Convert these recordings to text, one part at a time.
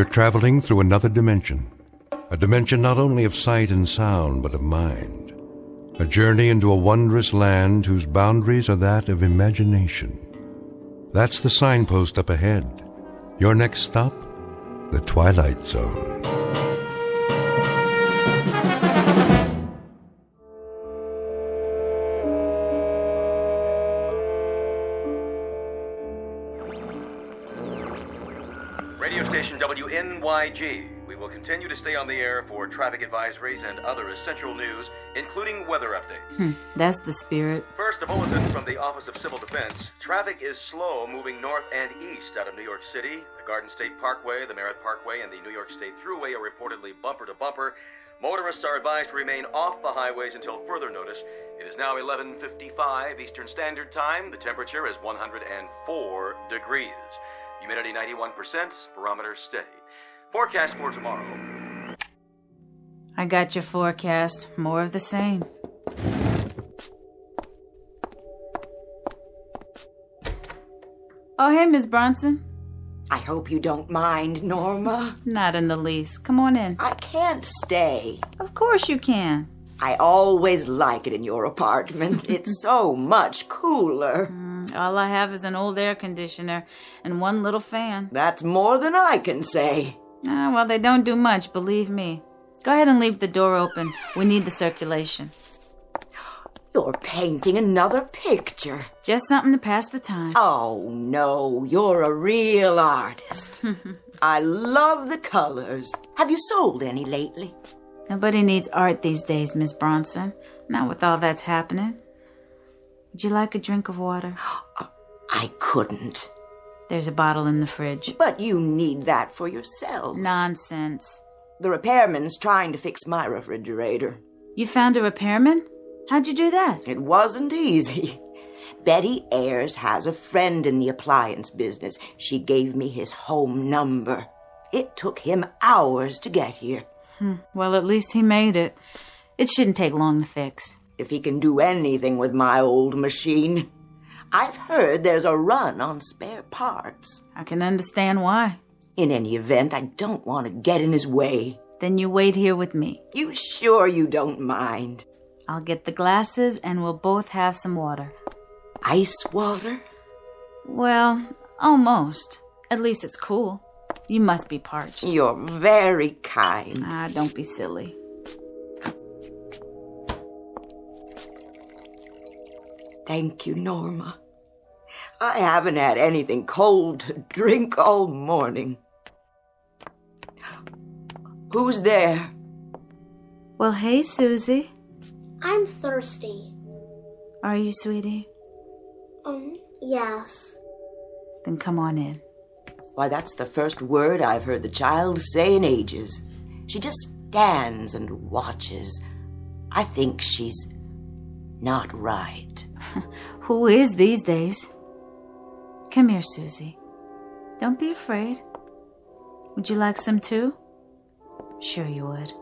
You're traveling through another dimension. A dimension not only of sight and sound, but of mind. A journey into a wondrous land whose boundaries are that of imagination. That's the signpost up ahead. Your next stop, the Twilight Zone. Radio station WNYG. We will continue to stay on the air for traffic advisories and other essential news, including weather updates. That's the spirit. First, a bulletin from the Office of Civil Defense. Traffic is slow moving north and east out of New York City. The Garden State Parkway, the Merritt Parkway, and the New York State Thruway are reportedly bumper to bumper. Motorists are advised to remain off the highways until further notice. It is now 11:55 Eastern Standard Time. The temperature is 104 degrees. Humidity 91%, barometer steady. Forecast for tomorrow. I got your forecast. More of the same. Oh, hey, Miss Bronson. I hope you don't mind, Norma. Not in the least. Come on in. I can't stay. Of course you can. I always like it in your apartment. It's so much cooler. All I have is an old air conditioner and one little fan. That's more than I can say. Well, they don't do much, believe me. Go ahead and leave the door open. We need the circulation. You're painting another picture. Just something to pass the time. Oh, no, you're a real artist. I love the colors. Have you sold any lately? Nobody needs art these days, Miss Bronson. Not with all that's happening. Would you like a drink of water? I couldn't. There's a bottle in the fridge. But you need that for yourself. Nonsense. The repairman's trying to fix my refrigerator. You found a repairman? How'd you do that? It wasn't easy. Betty Ayers has a friend in the appliance business. She gave me his home number. It took him hours to get here. Well, at least he made it. It shouldn't take long to fix. If he can do anything with my old machine. I've heard there's a run on spare parts. I can understand why. In any event, I don't want to get in his way. Then you wait here with me. You sure you don't mind? I'll get the glasses and we'll both have some water. Ice water? Well, almost. At least it's cool. You must be parched. You're very kind. Don't be silly. Thank you, Norma. I haven't had anything cold to drink all morning. Who's there? Well, hey, Susie. I'm thirsty. Are you, sweetie? Yes. Then come on in. Why, that's the first word I've heard the child say in ages. She just stands and watches. I think she's not right. Who is these days? Come here, Susie. Don't be afraid. Would you like some too? Sure you would.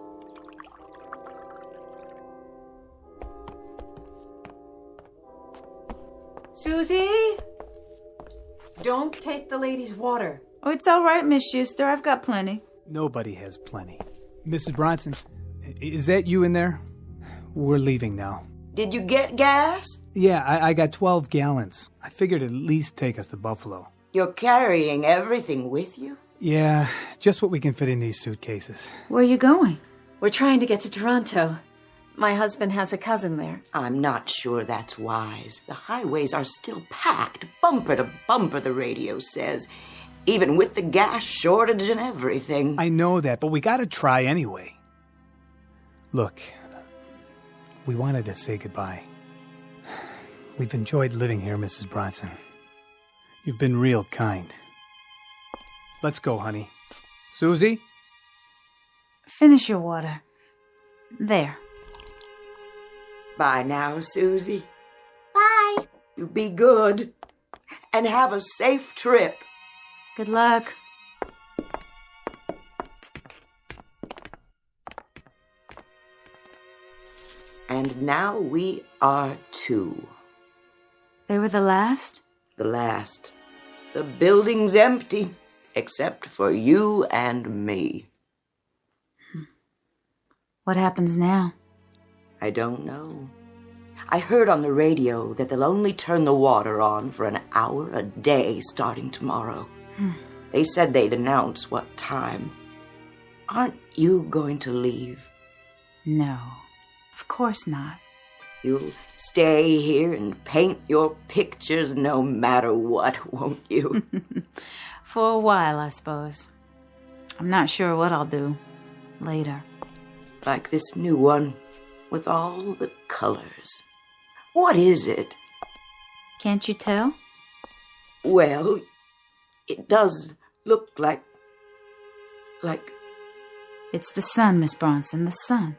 Susie? Don't take the lady's water. Oh, it's all right, Miss Schuster. I've got plenty. Nobody has plenty. Mrs. Bronson, is that you in there? We're leaving now. Did you get gas? Yeah, I got 12 gallons. I figured it'd at least take us to Buffalo. You're carrying everything with you? Yeah, just what we can fit in these suitcases. Where are you going? We're trying to get to Toronto. My husband has a cousin there. I'm not sure that's wise. The highways are still packed, bumper to bumper, the radio says. Even with the gas shortage and everything. I know that, but we gotta try anyway. Look, we wanted to say goodbye. We've enjoyed living here, Mrs. Bronson. You've been real kind. Let's go, honey. Susie? Finish your water. There. Bye now, Susie. Bye. You be good. And have a safe trip. Good luck. And now we are two. They were the last? The last. The building's empty. except for you and me. What happens now? I don't know. I heard on the radio that they'll only turn the water on for an hour a day starting tomorrow. They said they'd announce what time. Aren't you going to leave? No, of course not. You'll stay here and paint your pictures no matter what, won't you? For a while, I suppose. I'm not sure what I'll do later. Like this new one with all the colors. What is it? Can't you tell? Well, it does look like... It's the sun, Miss Bronson, the sun.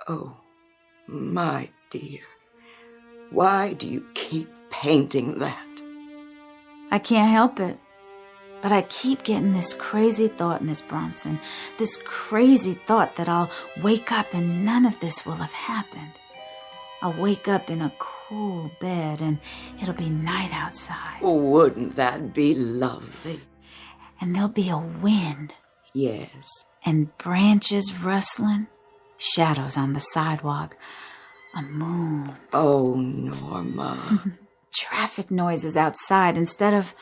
Oh, my dear. Why do you keep painting that? I can't help it. But I keep getting this crazy thought, Miss Bronson. This crazy thought that I'll wake up and none of this will have happened. I'll wake up in a cool bed and it'll be night outside. Wouldn't that be lovely? And there'll be a wind. Yes. And branches rustling. Shadows on the sidewalk. A moon. Oh, Norma. Traffic noises outside instead of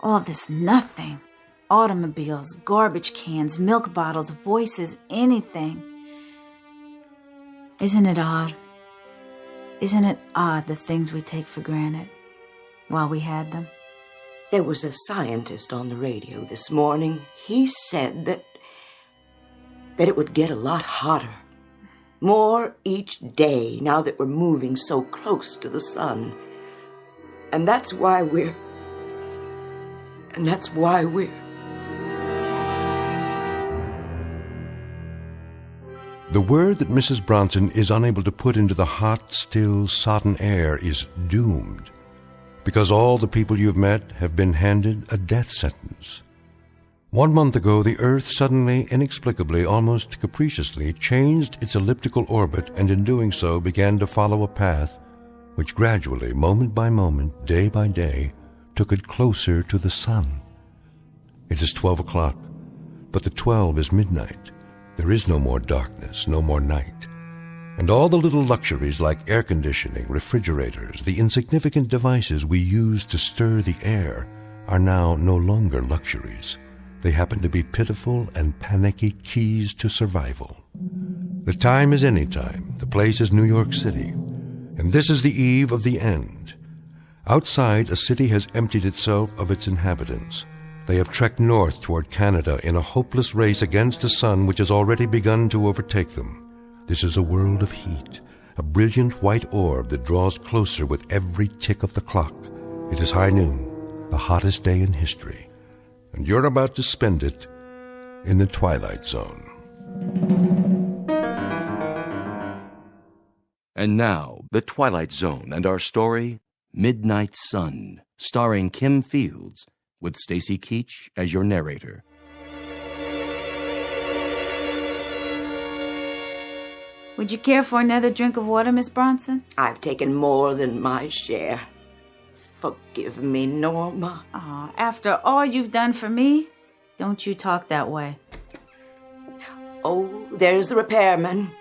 all this nothing. Automobiles, garbage cans, milk bottles, voices, anything. Isn't it odd? Isn't it odd the things we take for granted while we had them? There was a scientist on the radio this morning. He said that it would get a lot hotter. More each day now that we're moving so close to the sun. And that's why we're... The word that Mrs. Bronson is unable to put into the hot, still, sodden air is doomed, because all the people you've met have been handed a death sentence. 1 month ago, the Earth suddenly, inexplicably, almost capriciously changed its elliptical orbit, and in doing so began to follow a path which gradually, moment by moment, day by day, took it closer to the sun. It is 12 o'clock, but the 12 is midnight. There is no more darkness, no more night. And all the little luxuries like air conditioning, refrigerators, the insignificant devices we use to stir the air are now no longer luxuries. They happen to be pitiful and panicky keys to survival. The time is any time. The place is New York City. And this is the eve of the end. Outside, a city has emptied itself of its inhabitants. They have trekked north toward Canada in a hopeless race against a sun which has already begun to overtake them. This is a world of heat, a brilliant white orb that draws closer with every tick of the clock. It is high noon, the hottest day in history, and you're about to spend it in the Twilight Zone. And now, The Twilight Zone and our story, Midnight Sun, starring Kim Fields, with Stacy Keach as your narrator. Would you care for another drink of water, Miss Bronson? I've taken more than my share. Forgive me, Norma. Aw, after all you've done for me, don't you talk that way. Oh, there's the repairman.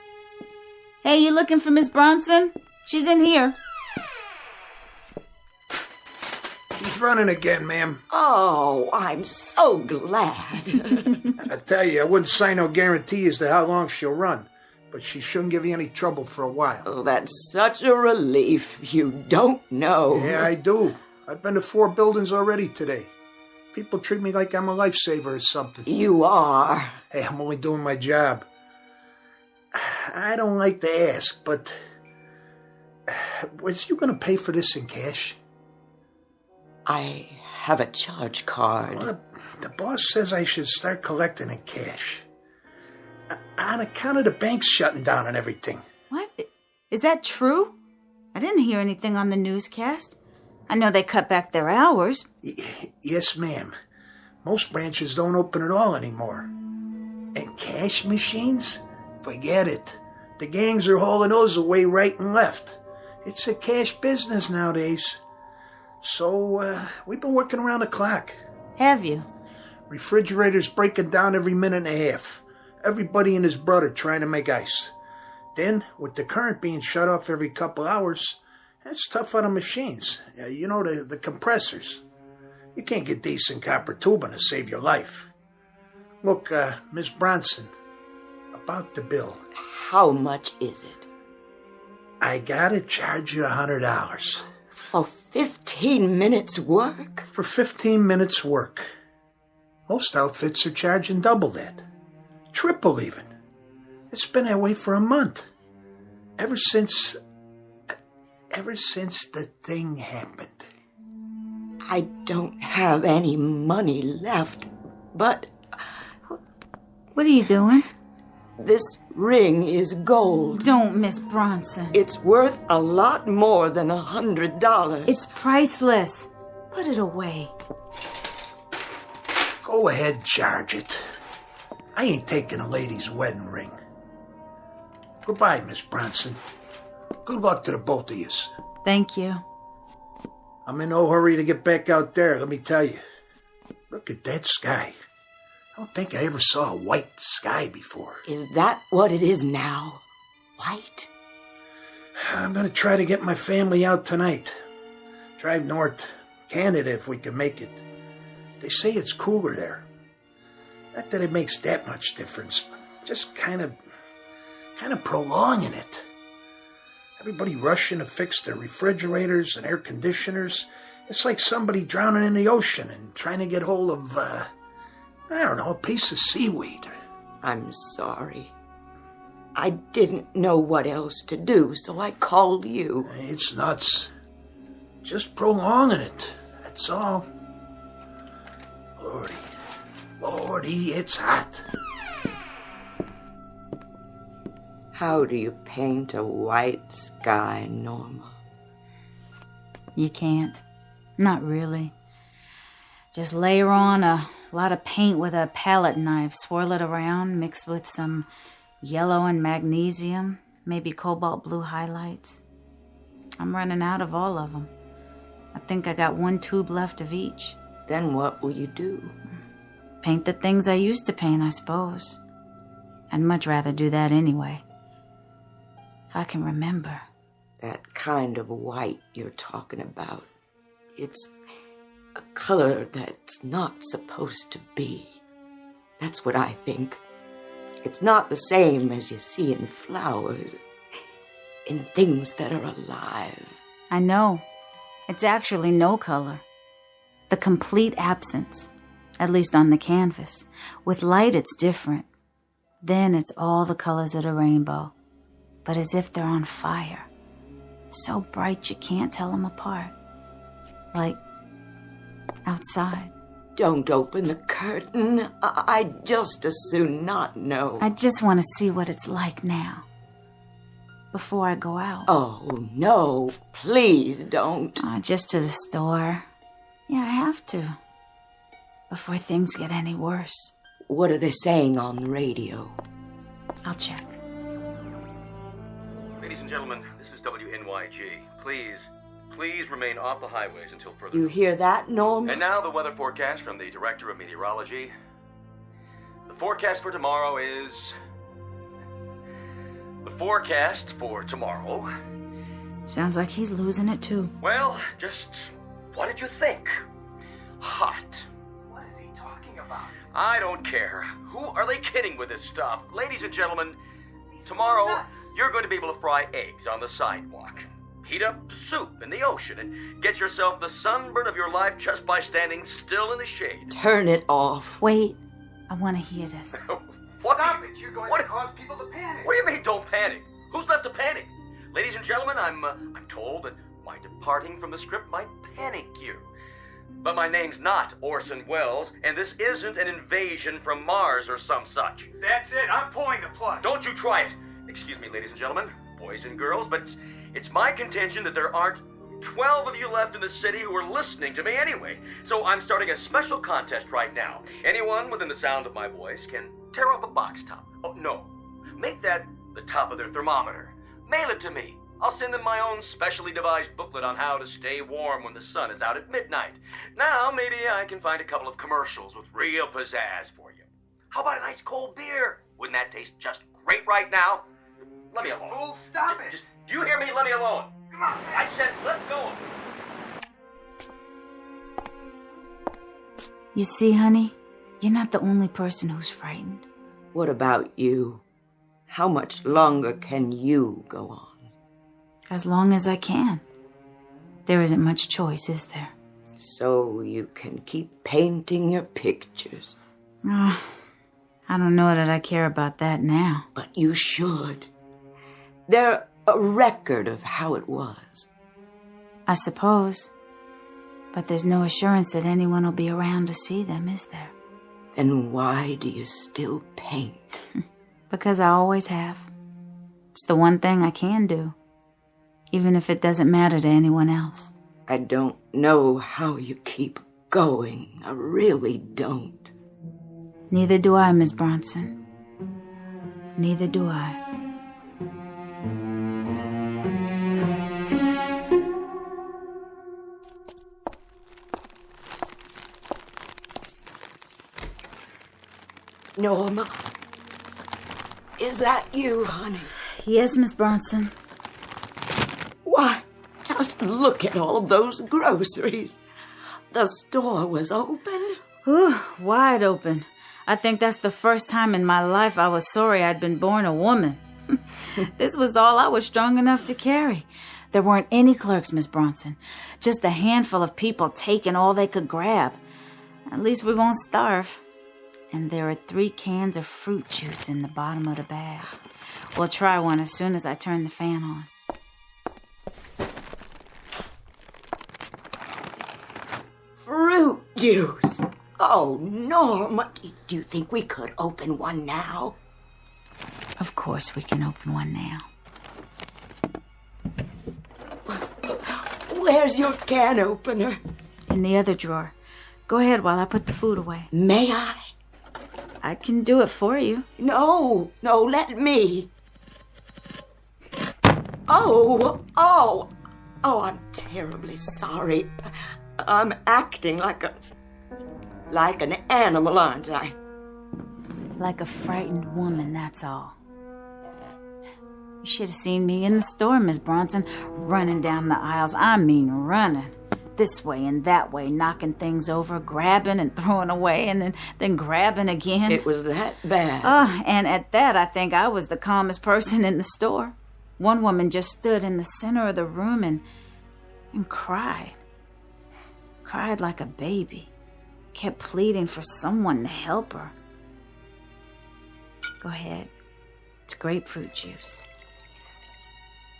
Hey, you looking for Miss Bronson? She's in here. She's running again, ma'am. Oh, I'm so glad. I tell you, I wouldn't sign no guarantee as to how long she'll run, but she shouldn't give you any trouble for a while. Oh, that's such a relief. You don't know. Yeah, I do. I've been to 4 buildings already today. People treat me like I'm a lifesaver or something. You are. Hey, I'm only doing my job. I don't like to ask, but was you going to pay for this in cash? I have a charge card. Well, the boss says I should start collecting in cash. On account of the banks shutting down and everything. What? Is that true? I didn't hear anything on the newscast. I know they cut back their hours. Yes, ma'am. Most branches don't open at all anymore. And cash machines? Forget it. The gangs are hauling those away right and left. It's a cash business nowadays. So, we've been working around the clock. Have you? Refrigerator's breaking down every minute and a half. Everybody and his brother trying to make ice. Then, with the current being shut off every couple hours, that's tough on the machines. You know, the compressors. You can't get decent copper tubing to save your life. Look, Miss Bronson, about the bill. How much is it? I gotta charge you $100. For 15 minutes work? For 15 minutes work. Most outfits are charging double that. Triple even. It's been that way for a month. Ever since the thing happened. I don't have any money left, but... What are you doing? This ring is gold. Don't, Miss Bronson. It's worth a lot more than $100. It's priceless. Put it away. Go ahead, charge it. I ain't taking a lady's wedding ring. Goodbye, Miss Bronson. Good luck to the both of yous. Thank you. I'm in no hurry to get back out there, let me tell you. Look at that sky. I don't think I ever saw a white sky before. Is that what it is now? White? I'm gonna try to get my family out tonight. Drive north, Canada if we can make it. They say it's cooler there. Not that it makes that much difference. Just kind of prolonging it. Everybody rushing to fix their refrigerators and air conditioners. It's like somebody drowning in the ocean and trying to get hold of, I don't know, a piece of seaweed. I'm sorry. I didn't know what else to do, so I called you. It's nuts. Just prolonging it, that's all. Lordy, it's hot. How do you paint a white sky, Norma? You can't. Not really. Just layer on a lot of paint with a palette knife, swirl it around, mix with some yellow and magnesium, maybe cobalt blue highlights. I'm running out of all of them. I think I got one tube left of each. Then what will you do? Paint the things I used to paint, I suppose. I'd much rather do that anyway. If I can remember. That kind of white you're talking about. It's a color that's not supposed to be. That's what I think. It's not the same as you see in flowers, in things that are alive. I know. It's actually no color. The complete absence, at least on the canvas. With light, it's different. Then it's all the colors of the rainbow, but as if they're on fire. So bright you can't tell them apart. Like outside. Don't open the curtain. I'd just as soon not know. I just want to see what it's like now. Before I go out. Oh, no. Please don't. Just to the store. Yeah, I have to. Before things get any worse. What are they saying on the radio? I'll check. Ladies and gentlemen, this is WNYG. Please remain off the highways until further. You hear that, Norm? And now the weather forecast from the Director of Meteorology. The forecast for tomorrow is... The forecast for tomorrow... Sounds like he's losing it too. Well, just what did you think? Hot. What is he talking about? I don't care. Who are they kidding with this stuff? Ladies and gentlemen, tomorrow you're going to be able to fry eggs on the sidewalk. Heat up soup in the ocean and get yourself the sunburn of your life just by standing still in the shade. Turn it off. Wait, I want to hear this. What? Stop it! You're going to cause people to panic. What do you mean, don't panic? Who's left to panic? Ladies and gentlemen, I'm told that my departing from the script might panic you. But my name's not Orson Welles, and this isn't an invasion from Mars or some such. That's it. I'm pulling the plug. Don't you try it. Excuse me, ladies and gentlemen, boys and girls, but it's my contention that there aren't 12 of you left in the city who are listening to me anyway. So I'm starting a special contest right now. Anyone within the sound of my voice can tear off a box top. Oh, no. Make that the top of their thermometer. Mail it to me. I'll send them my own specially devised booklet on how to stay warm when the sun is out at midnight. Now, maybe I can find a couple of commercials with real pizzazz for you. How about a nice cold beer? Wouldn't that taste just great right now? Let me alone. Fool, stop it. Do you hear me? Let me alone. Come on. I said let go. You see, honey, you're not the only person who's frightened. What about you? How much longer can you go on? As long as I can. There isn't much choice, is there? So you can keep painting your pictures. Oh, I don't know that I care about that now. But you should. They're a record of how it was. I suppose. But there's no assurance that anyone will be around to see them, is there? Then why do you still paint? Because I always have. It's the one thing I can do. Even if it doesn't matter to anyone else. I don't know how you keep going. I really don't. Neither do I, Miss Bronson. Neither do I. Norma, is that you, honey? Yes, Miss Bronson. Why, just look at all those groceries. The store was open. Whew, wide open. I think that's the first time in my life I was sorry I'd been born a woman. This was all I was strong enough to carry. There weren't any clerks, Miss Bronson. Just a handful of people taking all they could grab. At least we won't starve. And there are 3 cans of fruit juice in the bottom of the bag. We'll try one as soon as I turn the fan on. Fruit juice? Oh, Norma, do you think we could open one now? Of course we can open one now. Where's your can opener? In the other drawer. Go ahead while I put the food away. May I? I can do it for you. No, let me. Oh, I'm terribly sorry. I'm acting like an animal, aren't I? Like a frightened woman, that's all. You should have seen me in the store, Miss Bronson, running down the aisles. I mean running. This way and that way, knocking things over, grabbing and throwing away, and then grabbing again. It was that bad. And at that, I think I was the calmest person in the store. One woman just stood in the center of the room and cried. Cried like a baby. Kept pleading for someone to help her. Go ahead. It's grapefruit juice.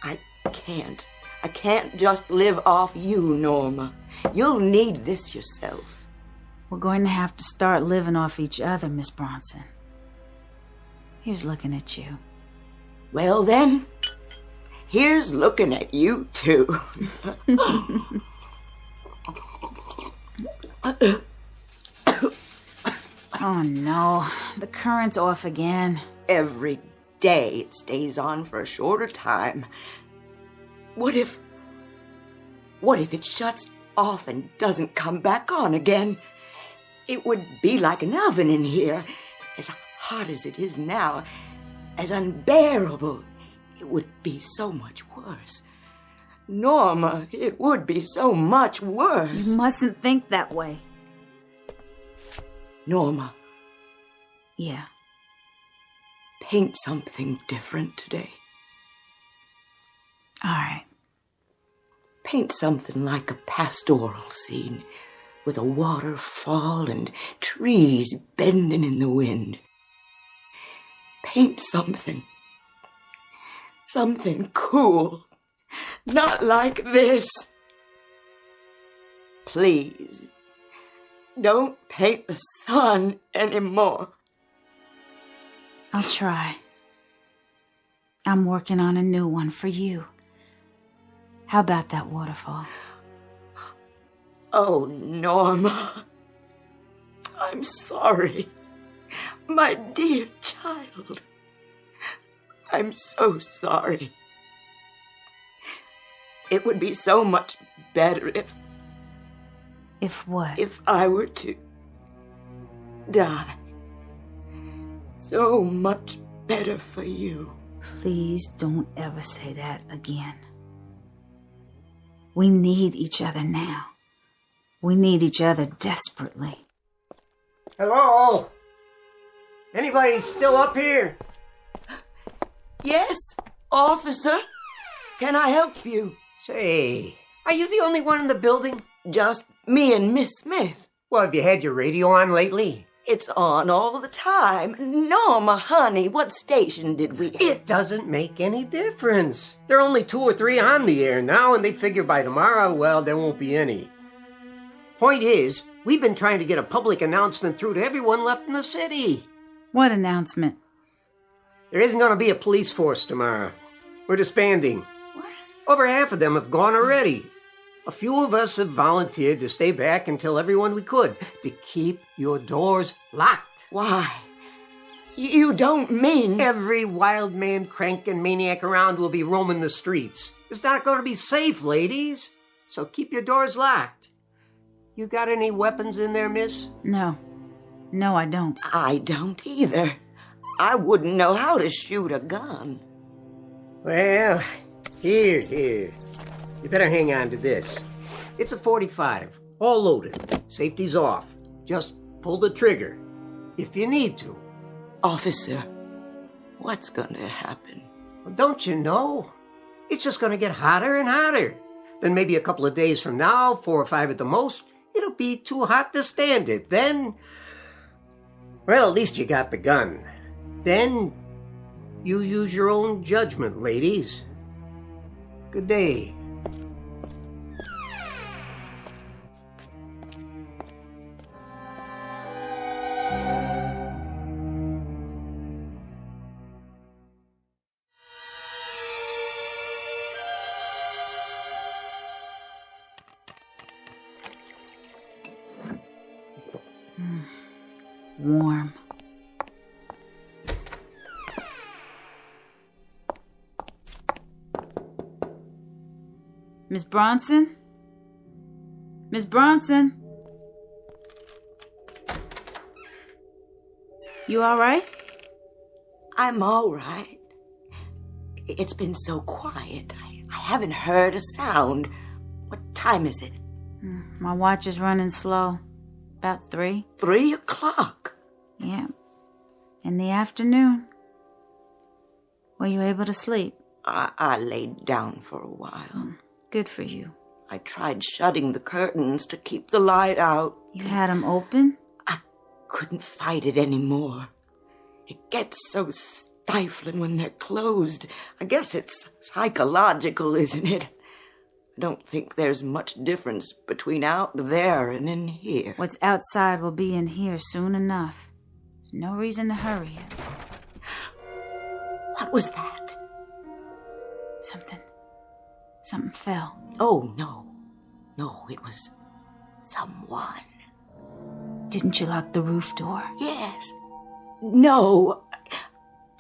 I can't just live off you, Norma. You'll need this yourself. We're going to have to start living off each other, Miss Bronson. Here's looking at you. Well then, here's looking at you too. Oh no, the current's off again. Every day it stays on for a shorter time. What if it shuts off and doesn't come back on again? It would be like an oven in here. As hot as it is now, as unbearable. It would be so much worse. Norma, it would be so much worse. You mustn't think that way. Norma. Yeah. Paint something different today. All right. Paint something like a pastoral scene with a waterfall and trees bending in the wind. Paint something cool. Not like this. Please, don't paint the sun anymore. I'll try. I'm working on a new one for you. How about that waterfall? Oh, Norma. I'm sorry. My dear child. I'm so sorry. It would be so much better if... If what? If I were to die. So much better for you. Please don't ever say that again. We need each other now. We need each other desperately. Hello? Anybody still up here? Yes, officer. Can I help you? Say, are you the only one in the building? Just me and Miss Smith. Well, have you had your radio on lately? It's on all the time. Norma, honey, what station did we... It doesn't make any difference. There are only 2 or 3 on the air now, and they figure by tomorrow, well, there won't be any. Point is, we've been trying to get a public announcement through to everyone left in the city. What announcement? There isn't going to be a police force tomorrow. We're disbanding. What? Over half of them have gone already. A few of us have volunteered to stay back and tell everyone we could to keep your doors locked. Why? You don't mean... Every wild man, crank, and maniac around will be roaming the streets. It's not going to be safe, ladies. So keep your doors locked. You got any weapons in there, miss? No. No, I don't. I don't either. I wouldn't know how to shoot a gun. Well, here. You better hang on to this. It's a .45, all loaded. Safety's off. Just pull the trigger, if you need to. Officer, what's going to happen? Well, don't you know? It's just going to get hotter and hotter. Then maybe a couple of days from now, 4 or 5 at the most, it'll be too hot to stand it. Then, well, at least you got the gun. Then, you use your own judgment, ladies. Good day. Warm. Miss Bronson? Miss Bronson? You all right? I'm all right. It's been so quiet. I haven't heard a sound. What time is it? My watch is running slow. About 3. 3 o'clock. Yeah. In the afternoon. Were you able to sleep? I laid down for a while. Good for you. I tried shutting the curtains to keep the light out. You had them open? I couldn't fight it anymore. It gets so stifling when they're closed. I guess it's psychological, isn't it? I don't think there's much difference between out there and in here. What's outside will be in here soon enough. No reason to hurry it. What was that? Something fell. Oh, no. No, it was someone. Didn't you lock the roof door? Yes. No.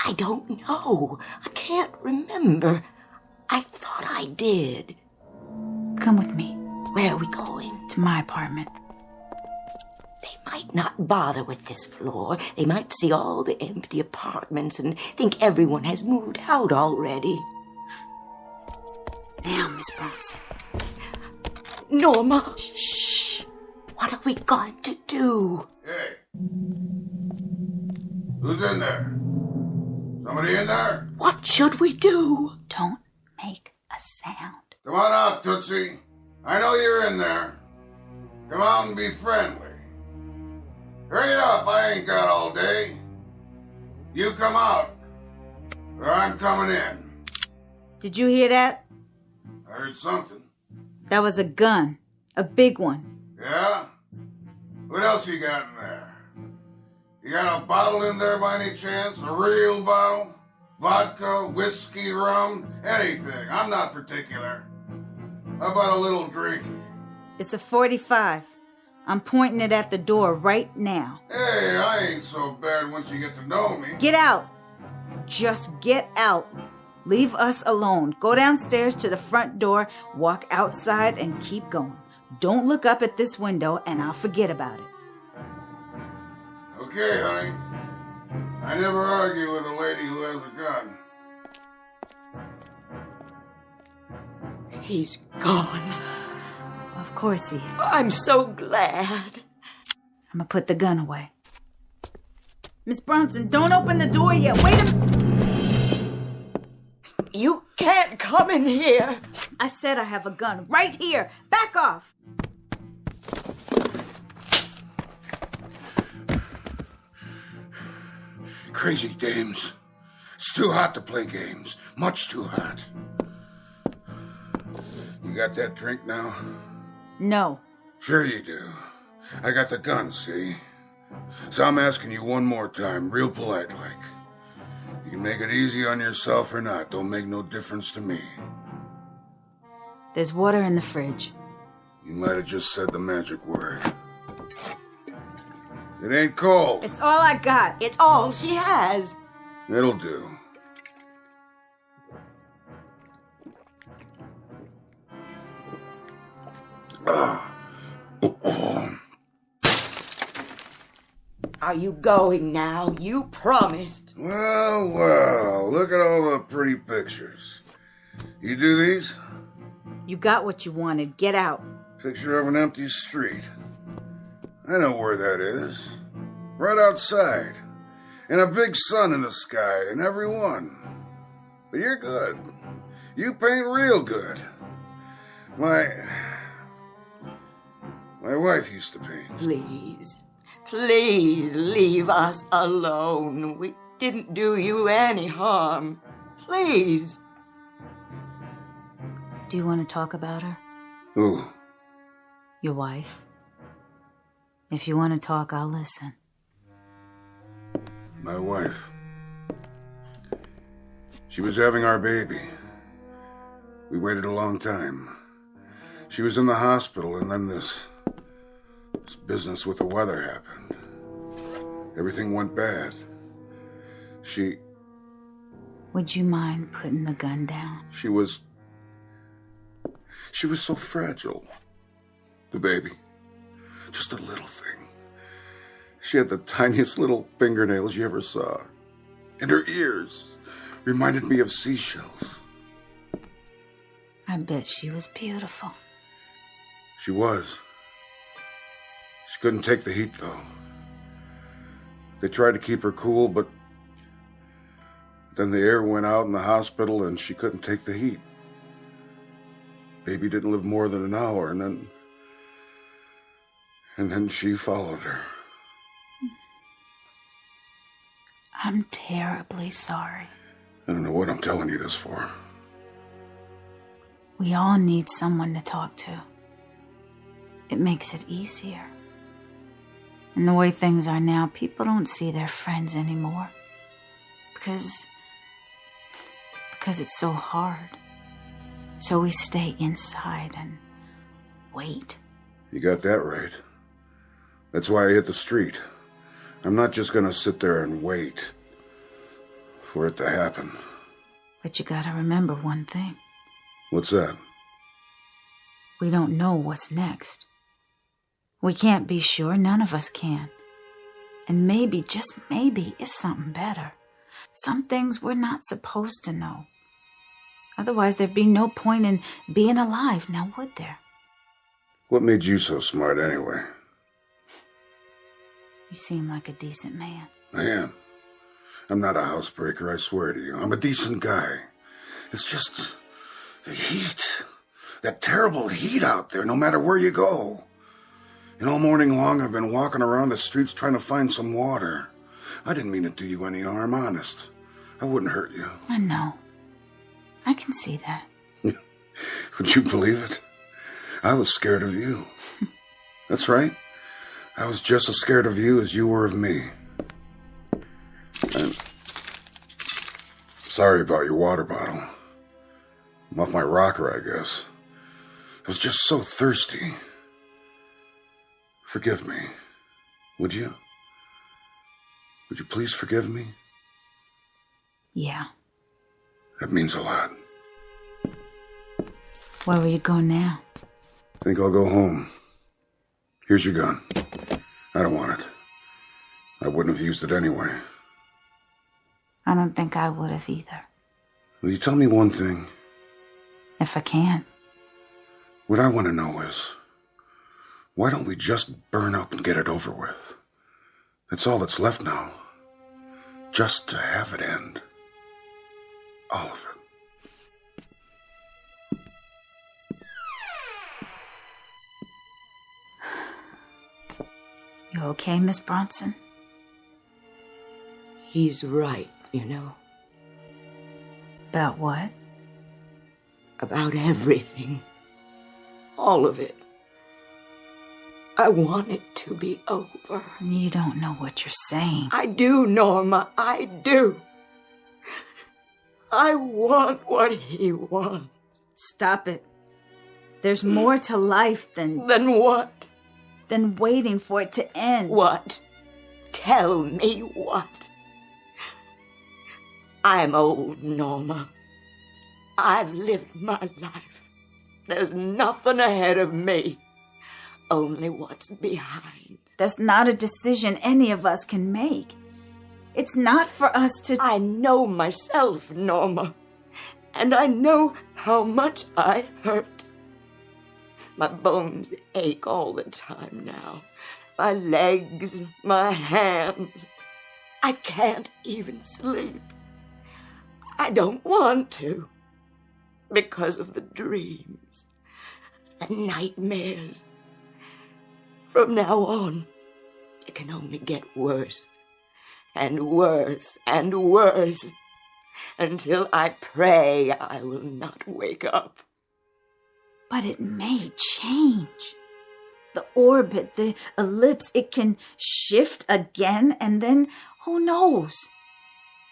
I don't know. I can't remember. I thought I did. Come with me. Where are we going? To my apartment. They might not bother with this floor. They might see all the empty apartments and think everyone has moved out already. Now, Miss Bronson. Norma. Shh. What are we going to do? Hey. Who's in there? Somebody in there? What should we do? Don't make a sound. Come on out, Tootsie. I know you're in there. Come out and be friendly. Hurry up, I ain't got all day. You come out, or I'm coming in. Did you hear that? I heard something. That was a gun. A big one. Yeah? What else you got in there? You got a bottle in there by any chance? A real bottle? Vodka, whiskey, rum, anything. I'm not particular. How about a little drinky? It's a .45. I'm pointing it at the door right now. Hey, I ain't so bad once you get to know me. Get out. Just get out. Leave us alone. Go downstairs to the front door, walk outside, and keep going. Don't look up at this window, and I'll forget about it. Okay, honey. I never argue with a lady who has a gun. He's gone. Of course he is. I'm so glad. I'm gonna put the gun away. Miss Bronson, don't open the door yet. Wait a minute. You can't come in here. I said I have a gun right here. Back off. Crazy dames. It's too hot to play games. Much too hot. You got that drink now? No. Sure you do. I got the gun, see? So I'm asking you one more time, real polite like. You can make it easy on yourself or not. Don't make no difference to me. There's water in the fridge. You might have just said the magic word. It ain't cold. It's all I got. It's all she has. It'll do. Are you going now? You promised. Well, look at all the pretty pictures. You do these? You got what you wanted. Get out. Picture of an empty street. I know where that is. Right outside. And a big sun in the sky in every one. But you're good. You paint real good. My wife used to paint. Please leave us alone. We didn't do you any harm. Please. Do you want to talk about her? Who? Your wife. If you want to talk, I'll listen. My wife. She was having our baby. We waited a long time. She was in the hospital, and then this business with the weather happened. Everything went bad. Would you mind putting the gun down? She was so fragile. The baby. Just a little thing. She had the tiniest little fingernails you ever saw. And her ears reminded me of seashells. I bet she was beautiful. She was. She couldn't take the heat, though. They tried to keep her cool, but then the air went out in the hospital and she couldn't take the heat. Baby didn't live more than an hour, and then she followed her. I'm terribly sorry. I don't know what I'm telling you this for. We all need someone to talk to. It makes it easier. And the way things are now, people don't see their friends anymore. Because it's so hard. So we stay inside and wait. You got that right. That's why I hit the street. I'm not just gonna sit there and wait for it to happen. But you gotta remember one thing. What's that? We don't know what's next. We can't be sure, none of us can. And maybe, just maybe, is something better. Some things we're not supposed to know. Otherwise, there'd be no point in being alive, now would there? What made you so smart anyway? You seem like a decent man. I am. I'm not a housebreaker, I swear to you. I'm a decent guy. It's just the heat. That terrible heat out there, no matter where you go. And all morning long, I've been walking around the streets trying to find some water. I didn't mean to do you any harm, honest. I wouldn't hurt you. I know. I can see that. Would you believe it? I was scared of you. That's right. I was just as scared of you as you were of me. And sorry about your water bottle. I'm off my rocker, I guess. I was just so thirsty. Forgive me. Would you? Would you please forgive me? Yeah. That means a lot. Where will you go now? Think I'll go home. Here's your gun. I don't want it. I wouldn't have used it anyway. I don't think I would have either. Will you tell me one thing? If I can. What I want to know is, why don't we just burn up and get it over with? That's all that's left now. Just to have it end. All of it. You okay, Miss Bronson? He's right, you know. About what? About everything. All of it. I want it to be over. You don't know what you're saying. I do, Norma. I do. I want what he wants. Stop it. There's more to life than... Than what? Than waiting for it to end. What? Tell me what? I'm old, Norma. I've lived my life. There's nothing ahead of me. Only what's behind. That's not a decision any of us can make. It's not for us to... I know myself, Norma. And I know how much I hurt. My bones ache all the time now. My legs, my hands. I can't even sleep. I don't want to. Because of the dreams. The nightmares. From now on, it can only get worse. And worse and worse. Until I pray I will not wake up. But it may change. The orbit, the ellipse, it can shift again, and then, who knows?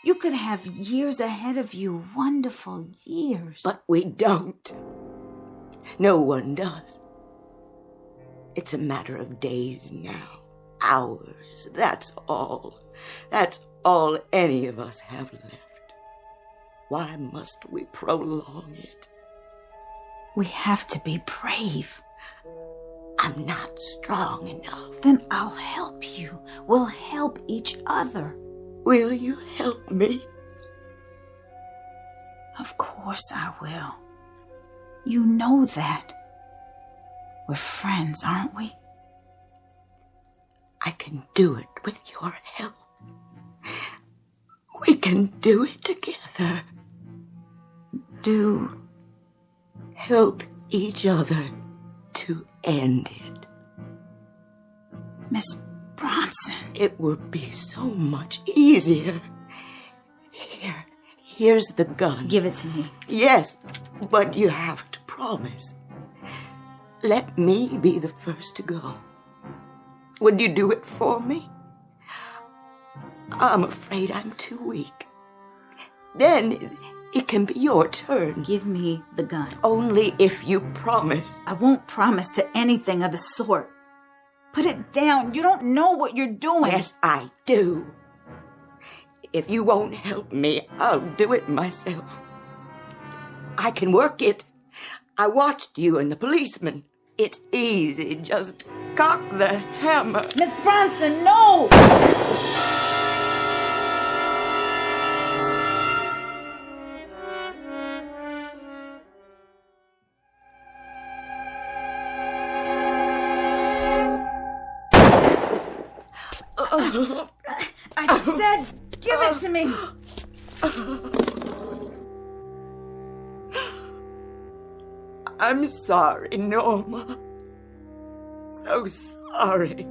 You could have years ahead of you, wonderful years. But we don't. No one does. It's a matter of days now, hours, that's all. That's all any of us have left. Why must we prolong it? We have to be brave. I'm not strong enough. Then I'll help you. We'll help each other. Will you help me? Of course I will. You know that. We're friends, aren't we? I can do it with your help. We can do it together. Do help each other to end it. Miss Bronson. It would be so much easier. Here's the gun. Give it to me. Yes, but you have to promise. Let me be the first to go. Would you do it for me? I'm afraid I'm too weak. Then it can be your turn. Give me the gun. Only if you promise. I won't promise to anything of the sort. Put it down. You don't know what you're doing. Yes, I do. If you won't help me, I'll do it myself. I can work it. I watched you and the policeman. It's easy. Just cock the hammer. Miss Bronson, no! I said, give it to me. I'm sorry, Norma. So sorry.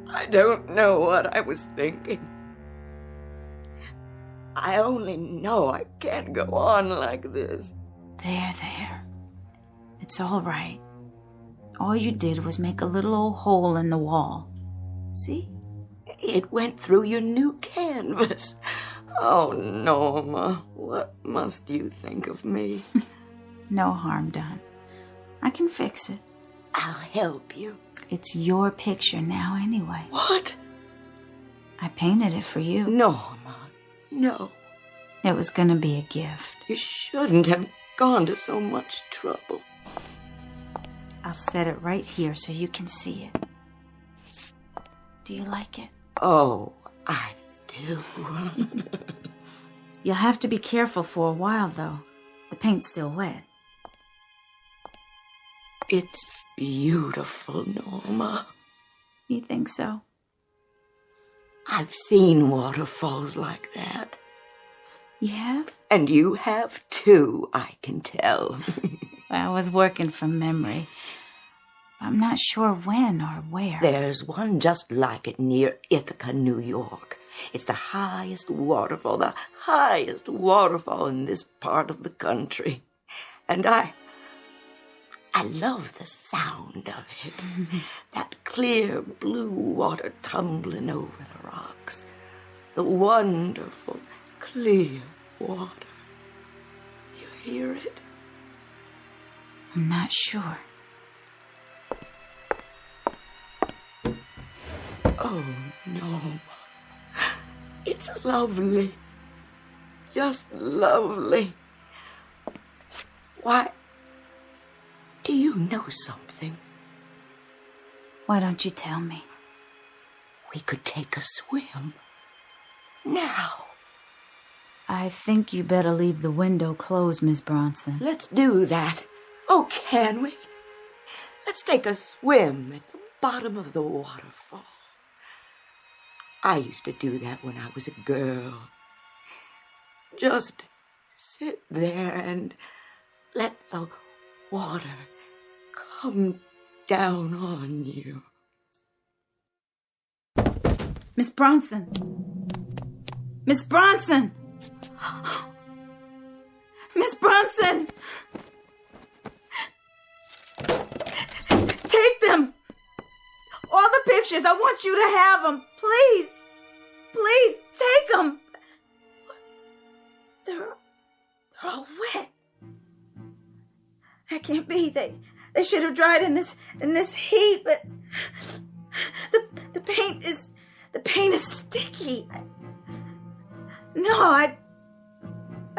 I don't know what I was thinking. I only know I can't go on like this. There. It's all right. All you did was make a little old hole in the wall. See? It went through your new canvas. Oh, Norma, what must you think of me? No harm done. I can fix it. I'll help you. It's your picture now anyway. What? I painted it for you. Norma, no. It was going to be a gift. You shouldn't have gone to so much trouble. I'll set it right here so you can see it. Do you like it? Oh, I do. You'll have to be careful for a while, though. The paint's still wet. It's beautiful, Norma. You think so? I've seen waterfalls like that. You have? And you have too, I can tell. I was working from memory. I'm not sure when or where. There's one just like it near Ithaca, New York. It's the highest waterfall in this part of the country. And I love the sound of it. That clear blue water tumbling over the rocks. The wonderful, clear water. You hear it? I'm not sure. Oh, no. It's lovely. Just lovely. Why, do you know something? Why don't you tell me? We could take a swim. Now. I think you better leave the window closed, Miss Bronson. Let's do that. Oh, can we? Let's take a swim at the bottom of the waterfall. I used to do that when I was a girl. Just sit there and let the water come down on you. Miss Bronson! Miss Bronson! Miss Bronson! Take them! All the pictures, I want you to have them. Please! Please, take them! They're all wet. That can't be. They should have dried in this heat, but the paint is sticky.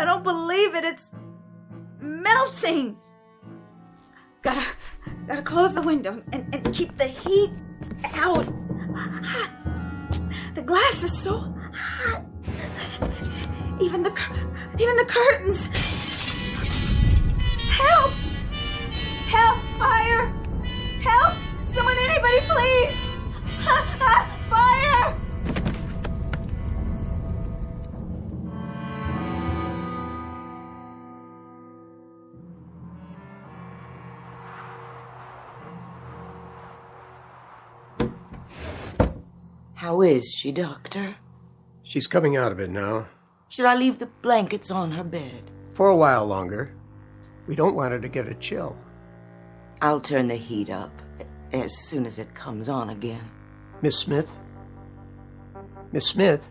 I don't believe it. It's melting. Gotta close the window and keep the heat out. The glass is so hot. Even the curtains. Help! Help! Fire! Help! Someone, anybody, please! Fire! How is she, Doctor? She's coming out of it now. Should I leave the blankets on her bed? For a while longer. We don't want her to get a chill. I'll turn the heat up as soon as it comes on again. Miss Smith? Miss Smith?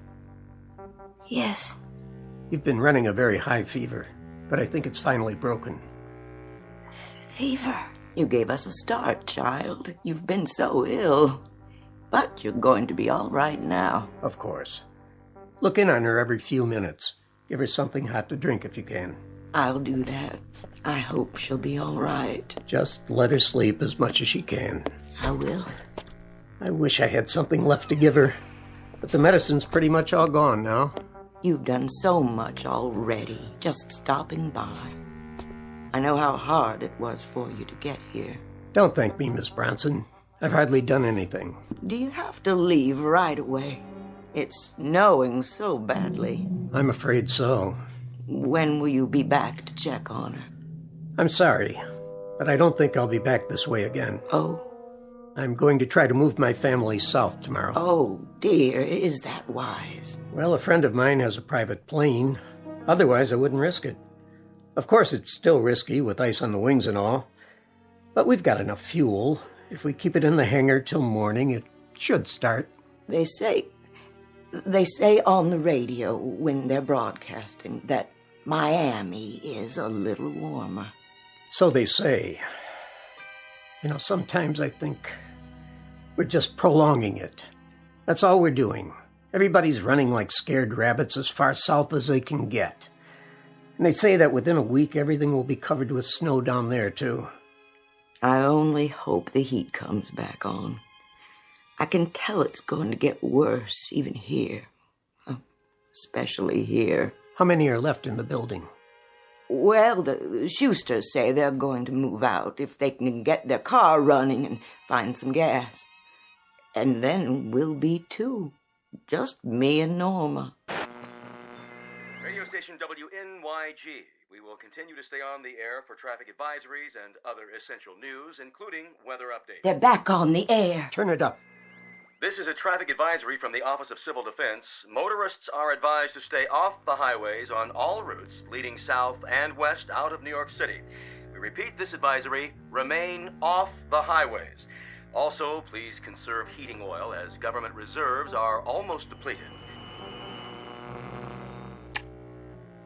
Yes. You've been running a very high fever, but I think it's finally broken. Fever? You gave us a start, child. You've been so ill. But you're going to be all right now. Of course. Look in on her every few minutes. Give her something hot to drink if you can. I'll do that. I hope she'll be all right. Just let her sleep as much as she can. I will. I wish I had something left to give her, but the medicine's pretty much all gone now. You've done so much already, just stopping by. I know how hard it was for you to get here. Don't thank me, Miss Bronson. I've hardly done anything. Do you have to leave right away? It's snowing so badly. I'm afraid so. When will you be back to check on her? I'm sorry, but I don't think I'll be back this way again. Oh? I'm going to try to move my family south tomorrow. Oh, dear, is that wise? Well, a friend of mine has a private plane. Otherwise, I wouldn't risk it. Of course, it's still risky with ice on the wings and all. But we've got enough fuel. If we keep it in the hangar till morning, it should start. They say on the radio when they're broadcasting that Miami is a little warmer. So they say. Sometimes I think we're just prolonging it. That's all we're doing. Everybody's running like scared rabbits as far south as they can get. And they say that within a week, everything will be covered with snow down there, too. I only hope the heat comes back on. I can tell it's going to get worse, even here. Especially here. How many are left in the building? Well, the Schusters say they're going to move out if they can get their car running and find some gas. And then we'll be two. Just me and Norma. Radio station WNYG. We will continue to stay on the air for traffic advisories and other essential news, including weather updates. They're back on the air. Turn it up. This is a traffic advisory from the Office of Civil Defense. Motorists are advised to stay off the highways on all routes leading south and west out of New York City. We repeat this advisory: remain off the highways. Also, please conserve heating oil as government reserves are almost depleted.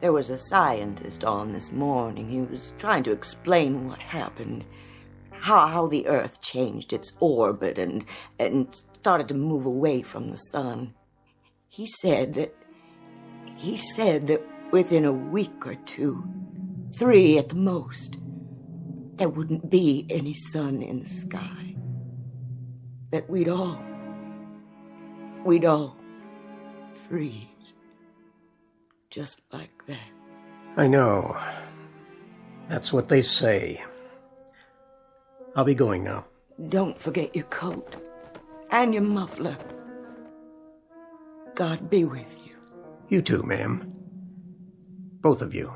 There was a scientist on this morning. He was trying to explain what happened. How the Earth changed its orbit and started to move away from the sun. He said that within a week or two, 3 at the most, there wouldn't be any sun in the sky. That we'd all freeze. Just like that. I know. That's what they say. I'll be going now. Don't forget your coat and your muffler. God be with you. You too, ma'am. Both of you.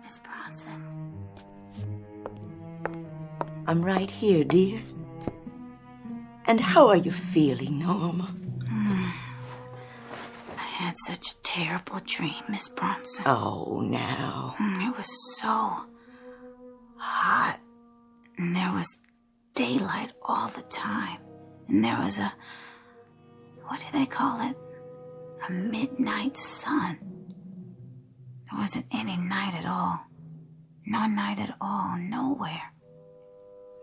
Miss Bronson. I'm right here, dear. And how are you feeling, Norma? I had such a terrible dream, Miss Bronson. Oh, now. It was so hot. And there was daylight all the time. And there was what do they call it? A midnight sun. There wasn't any night at all. No night at all, nowhere.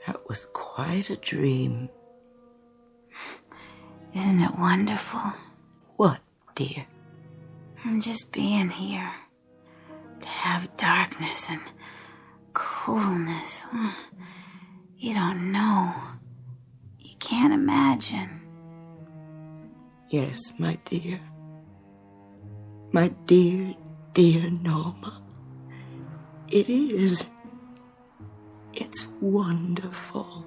That was quite a dream. Isn't it wonderful? What, dear? Just being here. To have darkness and coolness. You don't know. You can't imagine. Yes, my dear. My dear, dear Norma. It is. It's wonderful.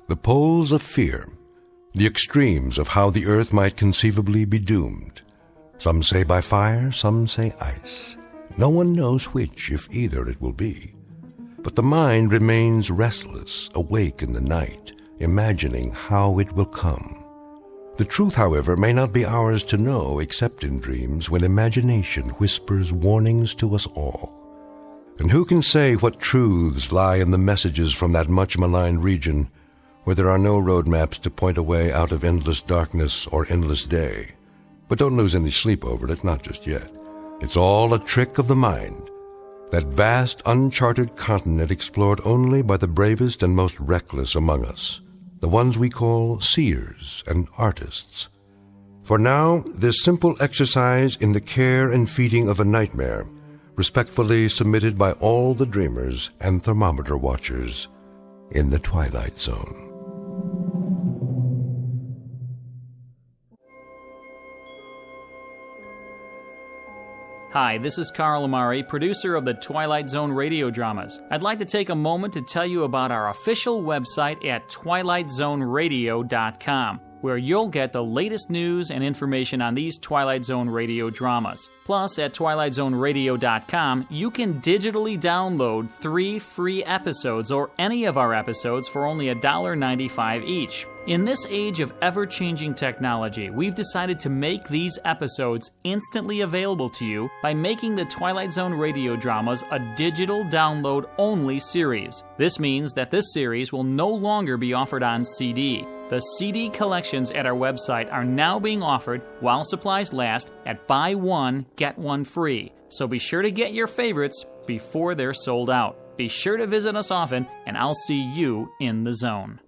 The poles of fear, the extremes of how the earth might conceivably be doomed. Some say by fire, some say ice. No one knows which, if either, it will be. But the mind remains restless, awake in the night, imagining how it will come. The truth, however, may not be ours to know except in dreams when imagination whispers warnings to us all. And who can say what truths lie in the messages from that much maligned region where there are no roadmaps to point a way out of endless darkness or endless day? But don't lose any sleep over it, not just yet. It's all a trick of the mind, that vast uncharted continent explored only by the bravest and most reckless among us, the ones we call seers and artists. For now, this simple exercise in the care and feeding of a nightmare, respectfully submitted by all the dreamers and thermometer watchers in the Twilight Zone. Hi, this is Carl Amari, producer of the Twilight Zone radio dramas. I'd like to take a moment to tell you about our official website at twilightzoneradio.com, where you'll get the latest news and information on these Twilight Zone radio dramas. Plus, at twilightzoneradio.com, you can digitally download 3 free episodes or any of our episodes for only $1.95 each. In this age of ever-changing technology, we've decided to make these episodes instantly available to you by making the Twilight Zone radio dramas a digital download-only series. This means that this series will no longer be offered on CD. The CD collections at our website are now being offered while supplies last at buy one, get one free. So be sure to get your favorites before they're sold out. Be sure to visit us often, and I'll see you in the zone.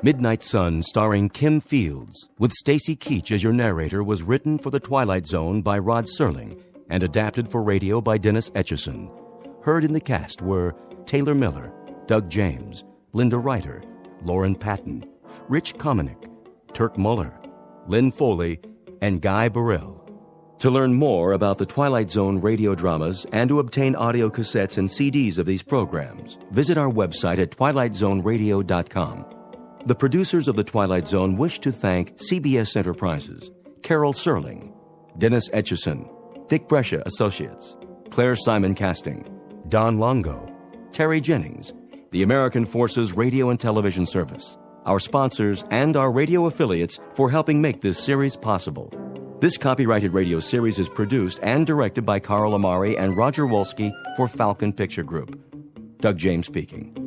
Midnight Sun, starring Kim Fields, with Stacy Keach as your narrator, was written for The Twilight Zone by Rod Serling and adapted for radio by Dennis Etchison. Heard in the cast were Taylor Miller, Doug James, Linda Ryder, Lauren Patton, Rich Kominick, Turk Muller, Lynn Foley, and Guy Burrell. To learn more about the Twilight Zone radio dramas and to obtain audio cassettes and CDs of these programs, visit our website at twilightzoneradio.com. The producers of The Twilight Zone wish to thank CBS Enterprises, Carol Serling, Dennis Etchison, Dick Brescia Associates, Claire Simon Casting, Don Longo, Terry Jennings, the American Forces Radio and Television Service, our sponsors, and our radio affiliates for helping make this series possible. This copyrighted radio series is produced and directed by Carl Amari and Roger Wolski for Falcon Picture Group. Doug James speaking.